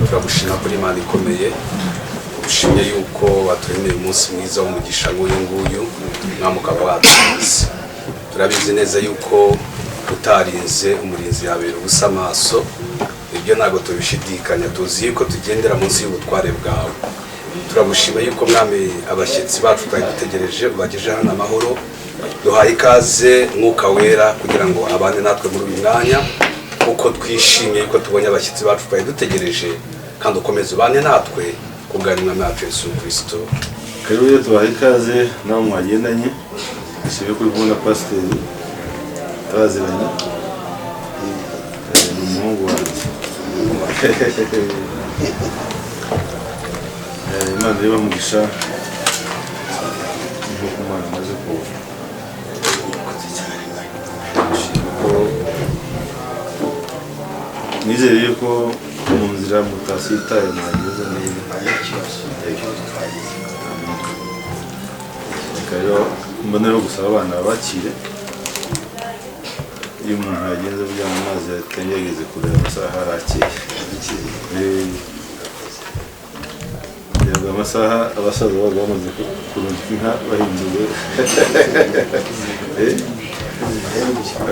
turagushima kuri Imana ikomeye dushimye yuko waturemeye umunsi mwiza w'umugisha nk'uyu nguyu mwamukaba watuzi turabizi neza yuko utarinze umurinzi yabera ubusa amaso ibyo ntabwo tubishidikanya tuzi yuko tugendera munsi y'ubutware bwawe turagushima yuko mwami abashyitsi bacu twagitegereje bageje hano amahoro duhaye ikaze mwuka wera kugira ngo abane natwe muri uyu mwanya uko twishimiye yuko tubonye abashyitsi bacu twadutegereje kandi ukomeze ubane natwe kubwanya umwami wacu Yesu Kristo. Karibu tubahe ikaze nawe mwagendanye ashimye kuri kubona pasiteri taziranye umuhungu wanjye Imana iba mugisha nk'uko Imana amaze kuba nizere yuko mu nzira mutasitaye mwageze neza rero mbonera gusaba abana bakire iyo umuntu yagenze burya mu mazi yatengegeze kure amasaha arakeye amasaha abasaza babaga bamaze kurungika inka bahinduwe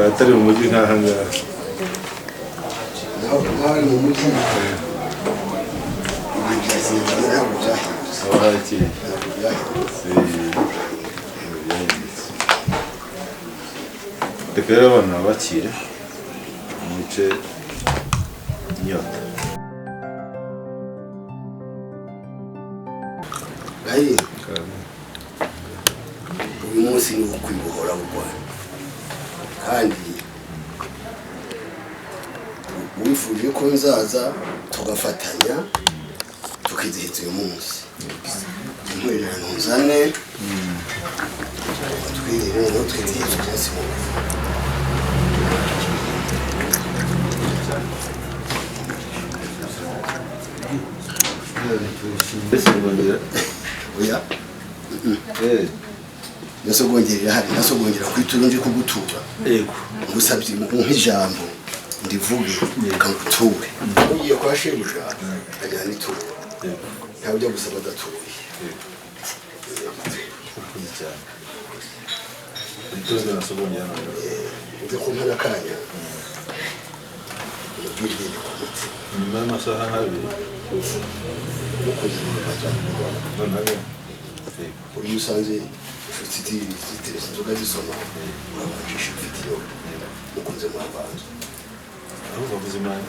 atari mu mujyi nk'aha ngaha mu mujyi aho hakeye reka rero abana bakire mu bice inyota uyu munsi ni uwo kwibohora mu Rwanda kandi wifuje ko nzaza tugafatanya tukizihiza uyu munsi intwererano nzane twirire twizihiza umunsi mukuru oya nasogongerera hari nasogongera kwiturunje kugutura yego ngusabye nk'ijambo ndivuge kanguture ugiye kwa shebuja ajyana ituro ntabwo byo gusaba datuye itoze nasogongera nze kumpana kanya nyuma y'amasaha nk'abiri uri musanze ufite inzoga zisoma urabajisha ufite iyo mukunze mwabanza aho bavuze imana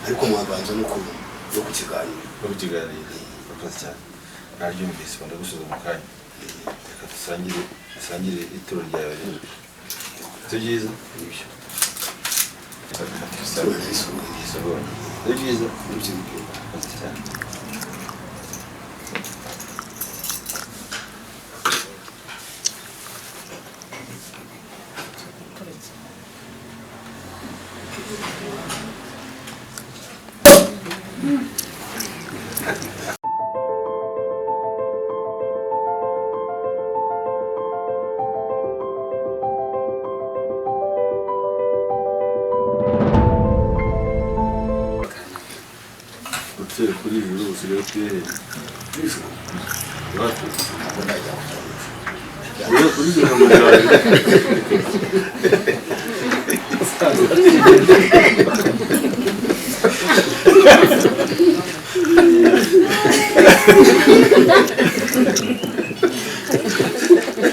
ariko mwabanza no ku kiganiro bakoze cyane naryumvise ndagusubiza mu kanya reka dusangire ituro ryawe rero si byiza nibyo ni byiza bakoze cyane kuri ijuru usigaye utuye kuri ijuru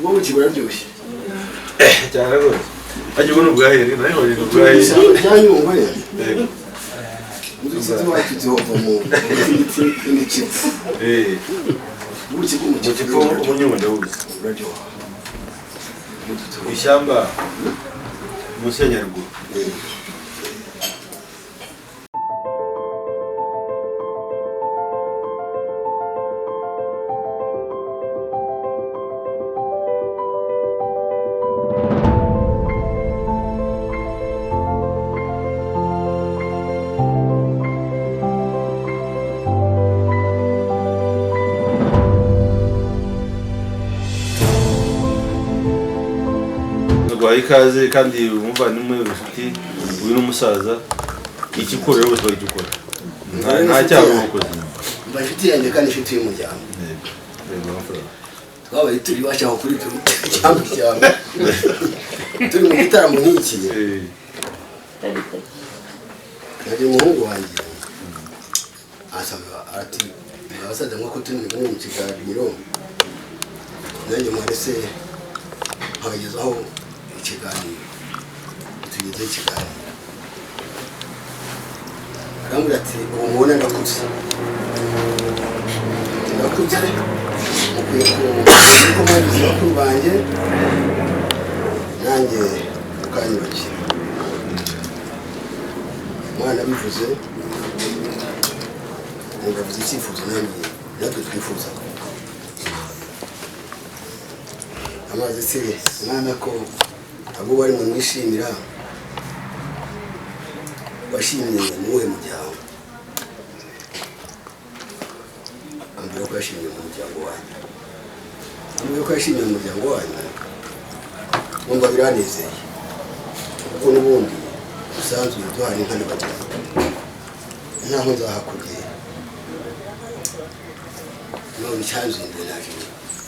wowe kibura byose cyane rwose ajye ubona ubwaheri nayo wari ubwaheri byanyungwe uzizi wacu zihova mu n'ikivu mu kivu umunyungu ndawuzi uraryoha ishyamba munsi ya Nyaruguru tubaye ikaze kandi umuvandimwe w'inshuti uyu n'umusaza ikikora rero twagikora nta cyaha umukozi mba inshuti yanjye kandi inshuti y'umuryango twabaye turi bashaka kuri cyangwa turi mu gitaramo nk'iki nagira umuhungu wanjye asaba ati abasaza nk'uko turi mu kiganiro nanjye mwarese nkabagezaho ikiganiro tugezeho ikiganiro arambwira ati ubu mubona ndakuze mukwiye kumwariza bakuru banjye nanjye mukanyubakira umwana bivuze mugavuze icyifuzo nanjye natwe twifuza amazi se mwana ko abo bari mu mwishimira washimiye muwuhe muryango ambwira ko yashimiye mu muryango wanyu ambwira ko yashimiye mu muryango wanyu numva biranezeye kuko n'ubundi usanzwe duhana inka n'abageni ntaho nzahakugera none icyanzinduye naje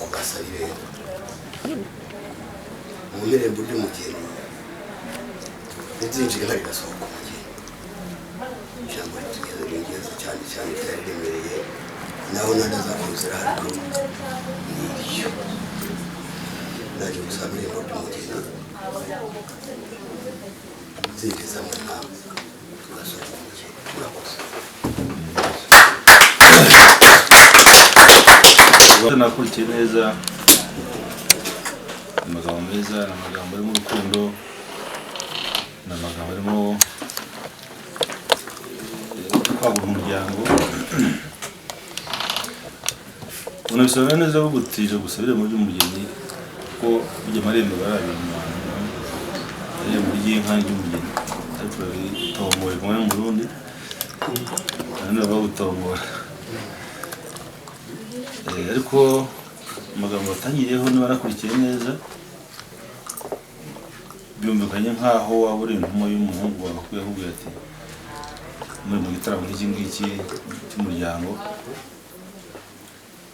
kugasaba irembo mu irembo ry'umugeni ntizinjire nka rigasohoka umugeni ijambo ritugeza ringeza cyane cyane ryari riremereye naho nadaza kuzira ariko n'iryo naje gusaba irembo ry'umugeni zinjiza mu nama tugasohoka umugeni murakoze nakurikiye neza amagambo meza amagambo arimo urukundo n'amagambo arimo kwagura umuryango unabisobanura neza ko gutije gusabira mu by'umugeni kuko bijya amarembo barabintu irembo ry'inka ry'umugeni ariko bitomoye kumwe mu Burundi kandi bagutomora ariko amagambo batangiriyeho niba nakurikiye neza byumvikanye nk'aho waba uri intumwa y'umuhungu wawe ko yakubwiye ati muri mu gitaramo nk'iki ngiki cy'umuryango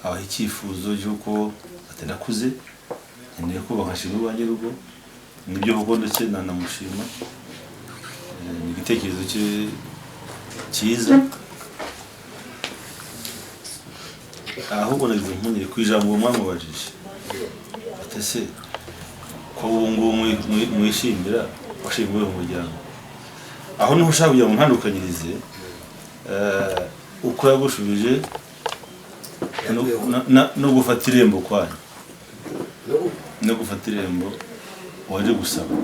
habaho icyifuzo cy'uko ati ndakuze nkeneye kubaka nshinga iwanjye rugo nibyo koko ndetse nanamushima ni igitekerezo cyiza ahubwo nagize impungenge ku ijambo mwamubajije ati ese ko ubu ngubu mwishimira washimiwe mu muryango aho niho ushaka kugira ngo ntandukanyirize uko yagushubije no gufata irembo kwanyu no gufata irembo waje gusaba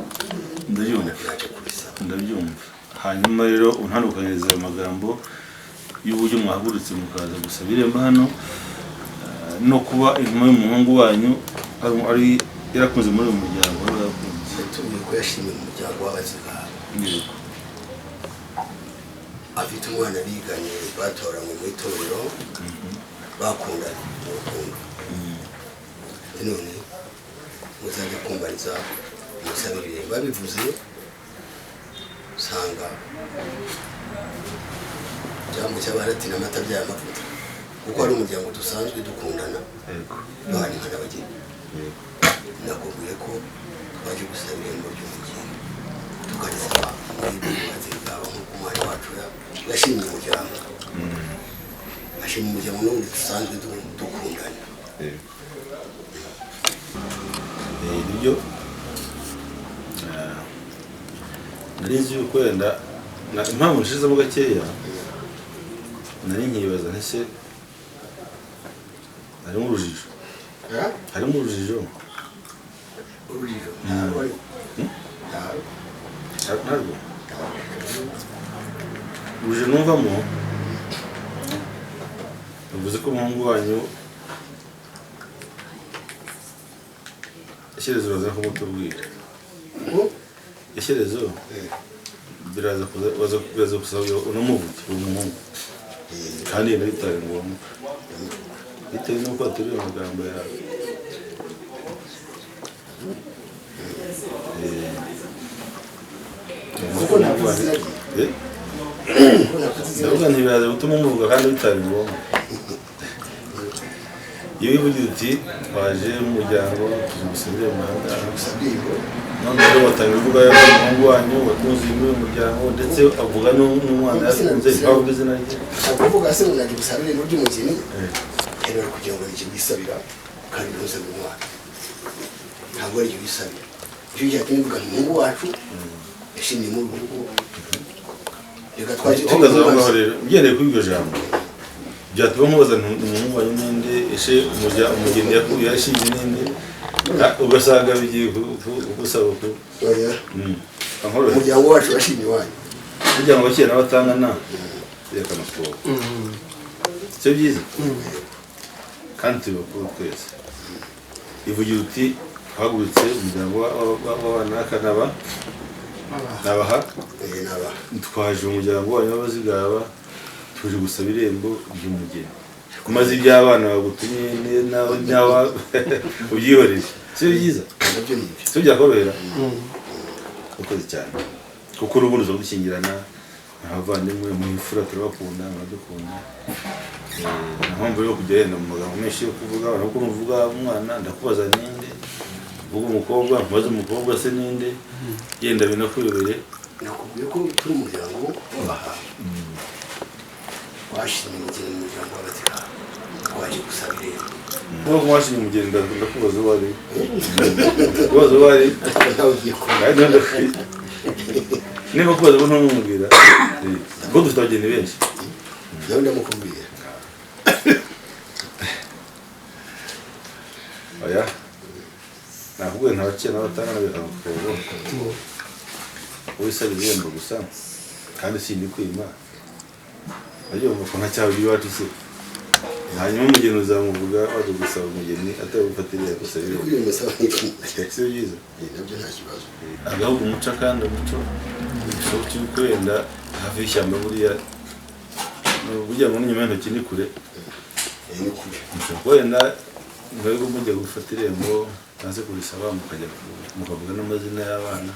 ndabyumva hanyuma rero untandukanyirize ayo magambo y'uburyo mwahagurutse mukaza gusaba irembo hano no kuba intumwa y'umuhungu wanyu ari yarakunze muri uyu muryango tubiye ko yashimiye mu muryango w'abazima afite umwana biganye batoranywe mu itorero bakundanye mu rukundo none muzajya kumbariza umusabirire babivuze usanga jambo cy'abaratina amata by'amavuta kuko ari umuryango dusanzwe dukundana duhana inka n'abageni nakubwiye ko twaje gusaba irembo ry'umugeni tukarisaba muri bibazi bwabo nk'uko umwana wacu yashimye umuryango ashimye umuryango n'ubundi dusanzwe dukundana nibyo nari nzi yuko wenda impamvu nshizemo gakeya nari nkibaza ntese harimo urujijo ntabwo urujijo numvamo bivuze ko umuhungu wanyu ishyerezo baza kumutubwira ishyerezo biraza gusaba unamuvuge uwo muhungu kandi yenda bitari ngombwa bitewe n'uko aturiye amagambo yawe kuko navuze izina rye ndavuga ntibiraza gutuma umuvuga kandi bitari ngombwa. Iyo wivugira uti twaje mu muryango tuzusubire mu mahanga none rero watangiye kuvuga y'umuhungu wanyu watunze uyu muryango ndetse avuga n'umwana yakunze ntavuga izina rye akuvuga se ngo nagiye gusabira mu by'umugeni rero kugira ngo niki wisabira kandi ntuze mu mwana ntabwo ari cyo wisabira icyo cyatumye mvuga umuhungu wacu yashimye mu rugo reka twaje tugazaho rero ugendeye kuri iryo jambo byatuma nkubaza umuhungu wanyu ninde eshe umugeni yakuye yashinze ninde ugasanga bigiye gusaba ko umuryango wacu washimye wanyu kugira ngo bakire n'abatangana reka nakuboko sibyo byiza kandi tubakuru twese ivugira uti twahagurutse umuryango w'abana n'akanaba nabaha twaje umuryango wanyu w'abazigaba tuje gusaba irembo ry'umugeni kumaze iby'abana bagutumye n'aba ubyihoreye sibyo byiza sibyo byakorohera ukoze cyane kuko urubundi zo gukingirana abavandimwe mu ifura turabakunda muradukunda nta mpamvu yo kujya yenda mu magambo menshi yo kuvuga nuko uvuga umwana ndakubaza ninde uvuga umukobwa nkubaze umukobwa se ninde yenda binakuyobere nakubwiye ko turi umuryango w'abaha washimye umugeni mu muryango w'abatikana twaje gusaba irembo kuko washimye umugeni ndakubaza uwo ari kubaza uwo ari nawe ugiye kuba niba kubaza ko ntumubwira kuko dufite abageni benshi nawe ndamukubwira oya nakubwiye ntabakira n'abatangana bikanakubwira wisabira irembo gusa kandi sindi kwima ayumva ko ntacyawe iwacu se hanyuma umugeni uzamuvuga waje gusaba umugeni atagufatiriye gusaba irembo si byiza nabyo nta kibazo agahugu umuco kandi umuco cy'uko wenda hafi y'ishyamba buriya ngo n'inyuma y'intoki ni kure wenda mwebwe mujya gufata irembo naze kurisaba mukajya mukavuga n'amazina y'abana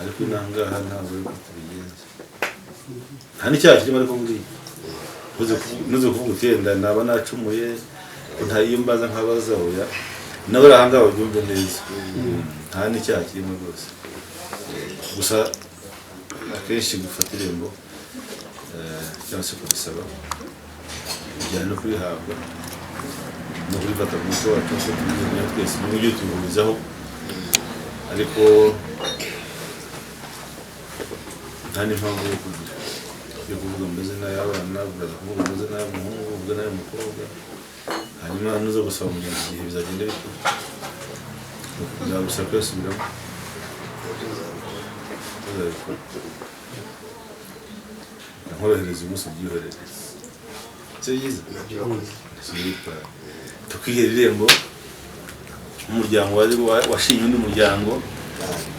ariko inangaha ntabwo ariko tubigenza nta n'icyaha kirimo ariko buriya ntuze kuvuga uti wenda naba nacumuye nta iyo mbaza nkabaza oya nawe uri ahangaha babyumve neza nta n'icyaha kirimo rwose gusa akenshi gufata irembo cyangwa se kubisaba bijyana no kurihabwa no kurifata mu muco wacu ko tubigenera twese n'uburyo tubihurizaho ariko nta n'impamvu yo kuvuga amazina y'abana uraza kuvuga amazina y'umuhungu uvuga n'ay'umukobwa hanyuma nuza gusaba umugeni igihe bizagenda bite bizagusaba kuyasubiramo nkorohereza umunsi ubyihorere si byiza tukihera irembo umuryango washimye undi muryango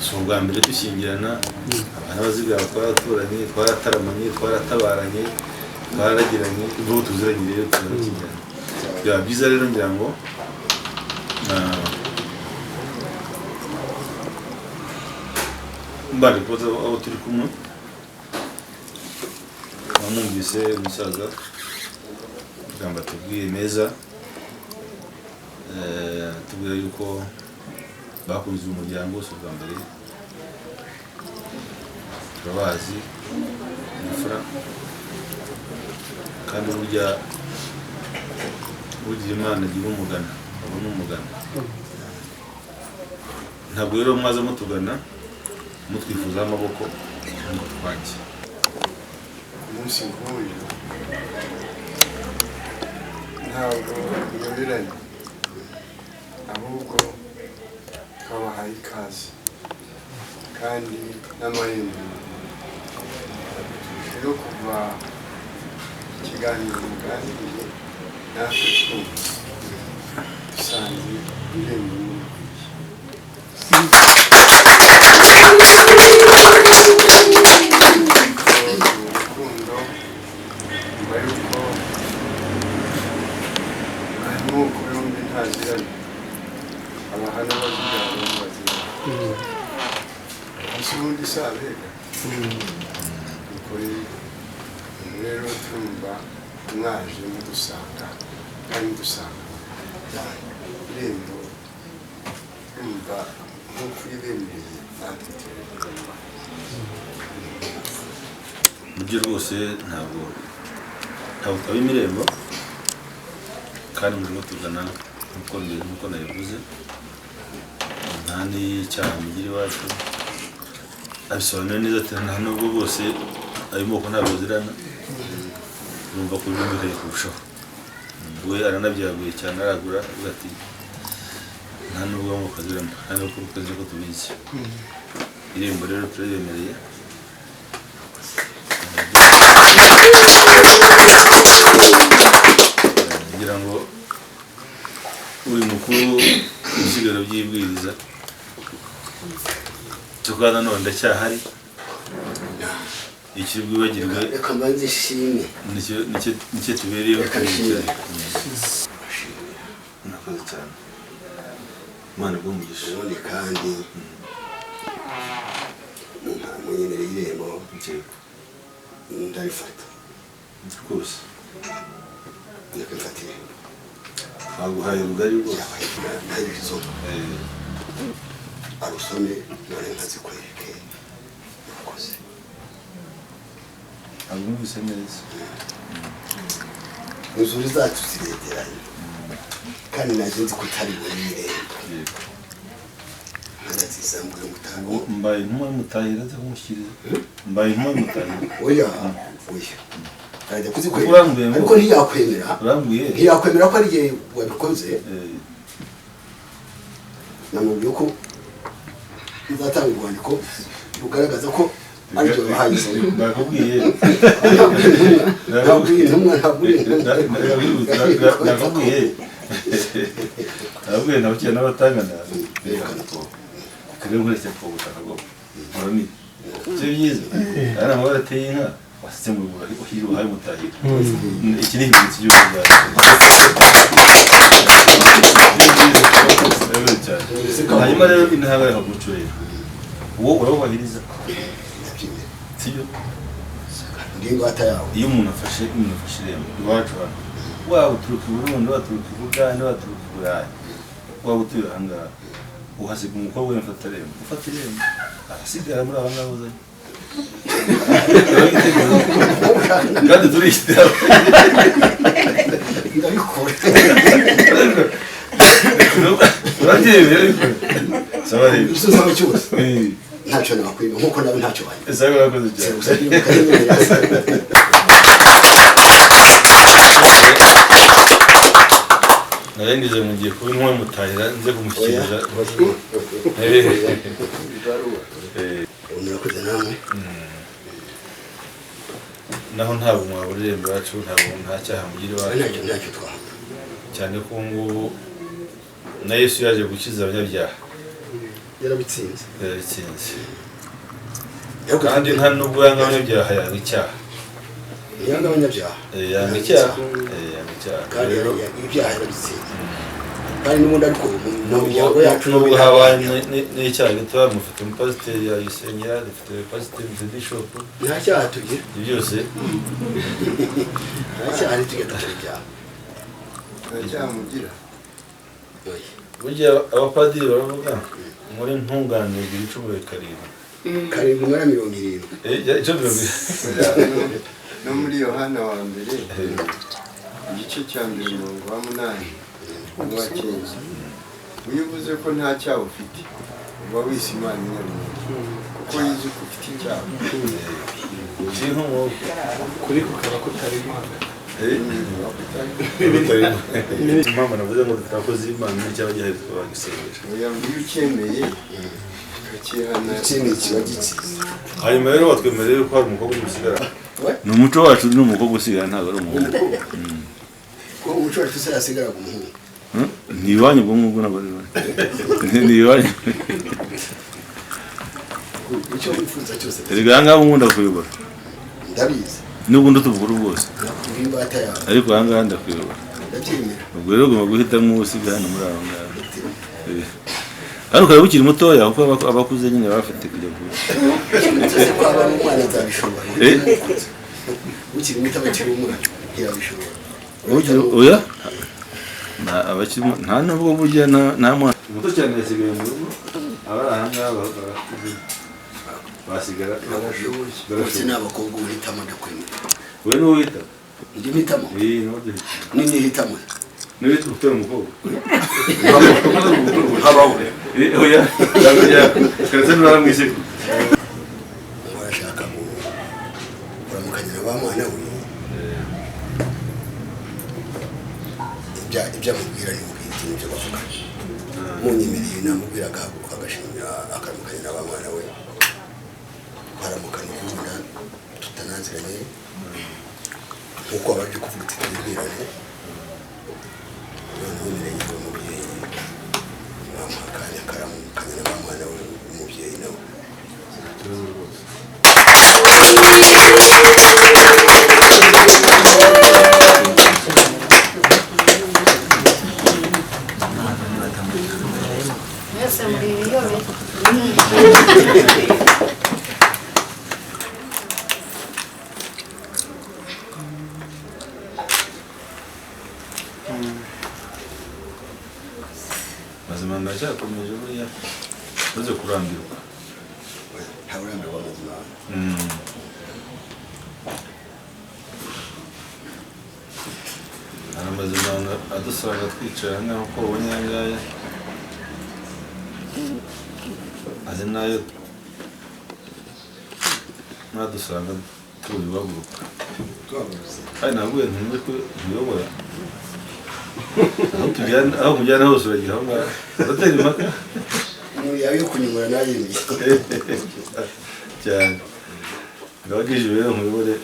si ubwa mbere dushyingirana abana bazigaba twaraturanye twarataramanye twaratabaranye twararagiranye ubwo tuziranye rero tuzarakingirana byaba byiza rero ngira ngo mbari kubaza abo turi kumwe mwumvise umusaza ijambo atubwiye meza tubwira yuko bakunze umuryango wose ubwa mbere turabazi imfura kandi burya ugira imana agira umugana abona umugana ntabwo rero mwaza mutugana mutwifuzaho amaboko twanjye umunsi nk'uyu ntabwo biyoberanye ahubwo twabahaye ikaze kandi n'amarembo rero kuva ikiganiro muganiriye natwe twumva dusanze irembo urukundo nyuma y'uko amoko yombi ntaziranye abahana bazibyara bazira ese ubundi sabega ukuri rero tumba mwaje mudusanga kandi dusanga irembo umva nk'uko iremeye natwe buryo rwose ntabwo twaba imirembo kandi murimo tugana nk'uko nabivuze nta n'icyaha mugira iwacu abisobanura neza ati nta nubwo bose ayo moko ntabwo zirana numva ko bimwikaye kurushaho we aranabyaguye cyane aragura avuga ati nta nubwo amoko azirana nta nubwo ukwezi ko tubizi irembo rero turabemereye ngira ngo uri mukuru ibisigaro by'ibwiriza tukana none ndacyahari icyo bwibagirwe reka mbanze ishimwe nicyo tubereyeho Kashimwe. murakoze cyane Imana bw'umugisha none kandi munyemereye irembo ndarifata rwose reka mfatire baguhaye rugari rwose ntarizo arusome none nkazikwereke urakoze ntabwo numvise neza inzuri zacu ziregeranye kandi nazo nzi ko utari burirembo nkazizambure mutago mbaye intumwa y'umutahira aza kumushyiriza mbaye intumwa y'umutahira oya arajya kuzikwereka ariko ntiyakwemera ko ari igihe wabikoze namubwiye ko uzatanga urwandiko rugaragaza ko aribyo bihaye nakubwiye ntabwiye intumwa nakubwiye nabukira n'abatangana kare nkuretse ku butaka bwo murami icyo byiza ari amabara ateye inka wasitse mu bubura uhira uhaye umutahira iki ni ikimenyetso cy'uko hanyuma rero intara yahagucurira uwo urawubahiriza sibyo ngimbata yawe iyo umuntu afashe irembo iwacu hano waba uturuka i Burundi waturuka i Bugande waturuka i Burayi waba utuye aha ngaha uhasiga umukobwa we mfata irembo arasigara muri aba ngaba uzanye kandi turishitira ndabikora urabyemeye ariko saba rero icyo usaba cyose ntacyo nakwima nk'uko nawe ntacyo wanyuma ese urakoze cyane narengeje mu gihe kuba intwa mutahira nze kumushyikiriza murakoze namwe naho ntabwo mwabura irembo iwacu nta cyaha mugira iwacu ntacyo twaha cyane ko ngubu na Yesu yaje gukiza abanyabyaha yarabitsinze kandi nta nubwo yanga abanyabyaha yanga icyaha yanga abanyabyaha yanga icyaha kandi ibyaha yarabitsinze kandi n'ubundi ariko mu miryango yacu nubwo habaye n'icyaha gitoya mufite umupasiteri yayisenyera dufite pasiteri mufite bishopu nta cyaha tugira byose nta cyaha ntitujya dukora ibyaha nta cyaha mugira burya abapadiri baravuga muri ntungane 17 karindwi umwe na 70 icyo no muri Yohana wa mbere igice cya 8 uwa cyenda iyo uvuze ko nta cyaha ufite uba wise Imana nyarwanda kuko yize ko ufite icyaha kuri kukaba kutari Imana mama navuze ngo tutakoze Imana n'icyaba gihari twagisengera oya iyo ucyemeye ukihana ikindi kiba gikiza hanyuma rero watwemereye ko hari umukobwa usigara ni umuco wacu ni umukobwa usigara ntabwo ari umuhungu ko umuco wacu se yasigaraga umuhungu ni iwanyu ubwo ngubwo nabwo ni iwanyu icyo wifuza cyose erega aha ngaha nkunda kuyobora ndabizi n'ubundi tuvugura bwose ngimbata yawe ariko aha ngaha ndakuyobora ndabyemera ubwo rero ugomba guhitamo usiga hano muri aba ngaba ariko ukaba ukiri mutoya kuko abakuze nyine bafite kujya ku cyose ko aba umwana azabishobora ukiri muto abakiri umwana ntiyabishobora oya nta nubwo burya nta mwana muto cyane yasigaye mu rugo abari aha ngaha barakuze basigara bose ni abakobwa uhitamo ndakwemera we n'uwita njye mpitamo ni nihitamo n'uwita ufite umukobwa habaho oya keretse ntaramwiseko urashaka kuramukanya na ba mwana we ibyo amubwira ni ubwite n'ibyo bavuga munyemereye namubwiraga agashimira akaramukanya na ba mwana we baramukanya ubundi tutanaziranye nk'uko abaje kuvuga uti twibwirane noneho mirenge umubyeyi mwamukanya akaramukanya na ba mwana we umubyeyi nawe mazima ndacyakomeje buriya uze kurambirwa ntaburambirwa mazima hari amazima adusanga twicara nk'aho ko ubonye aya ngaya azi nayo nadusanga tuzi baguruka kandi nabwiye ntumve ko ntuyobora aho kujyana hose uragira aho ngaho uratera impaka yawe yo kunyobora nayimye cyane ngabagije rero nkuyobore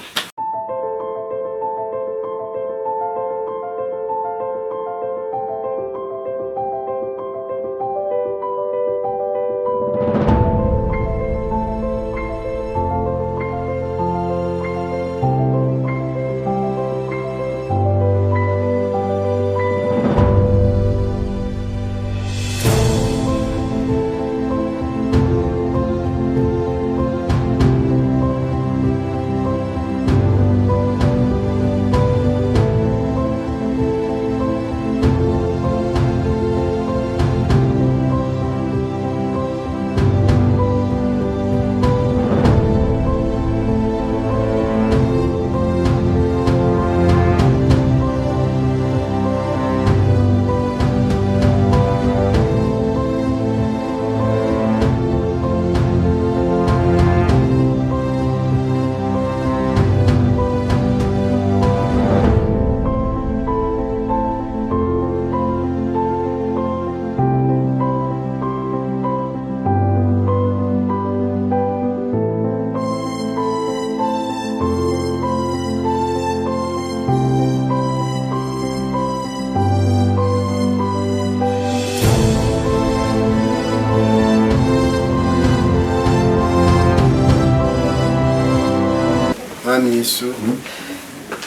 Mwami Yesu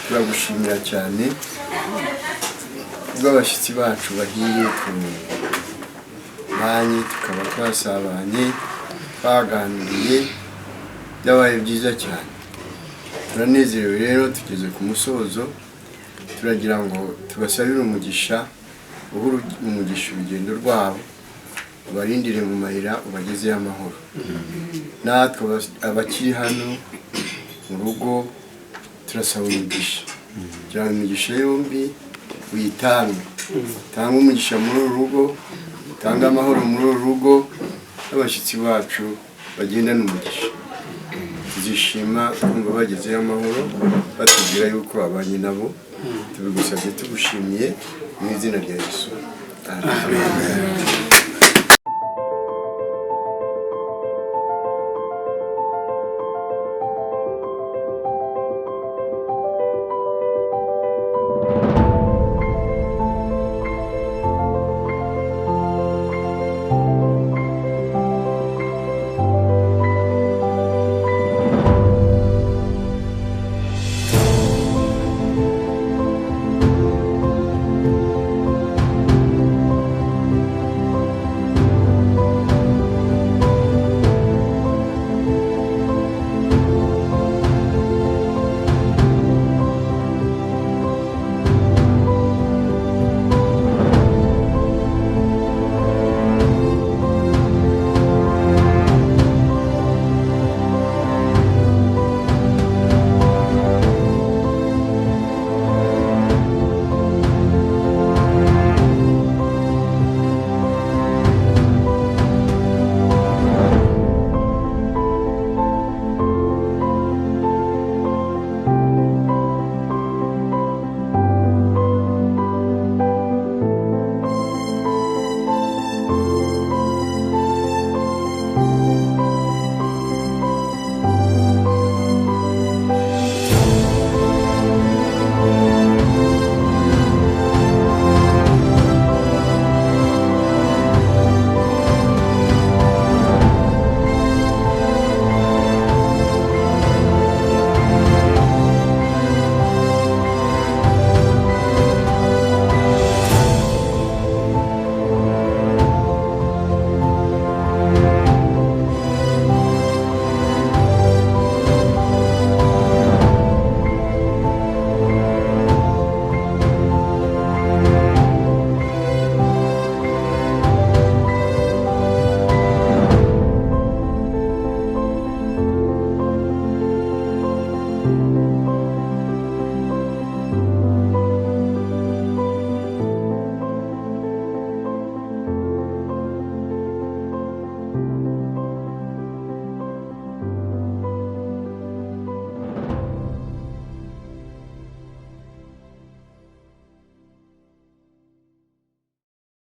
turagushimira cyane bw'abashyitsi bacu bahiye ku banki tukaba twasabanye twaganiriye byabaye byiza cyane turanezerewe rero tugeze ku musozo turagira ngo tubasabire umugisha umugisha urugendo rwabo ubarindire mu mayira ubagezeho amahoro natwe abakiri hano mu rugo turasaba umugisha cyane umugisha yombi witange tanga umugisha muri uru rugo tanga amahoro muri uru rugo n'abashyitsi bacu bagendana umugisha tuzishima twumva bagezeho amahoro batubwira yuko abanye nabo tubigusabye tugushimiye mu izina rya Yesu amen.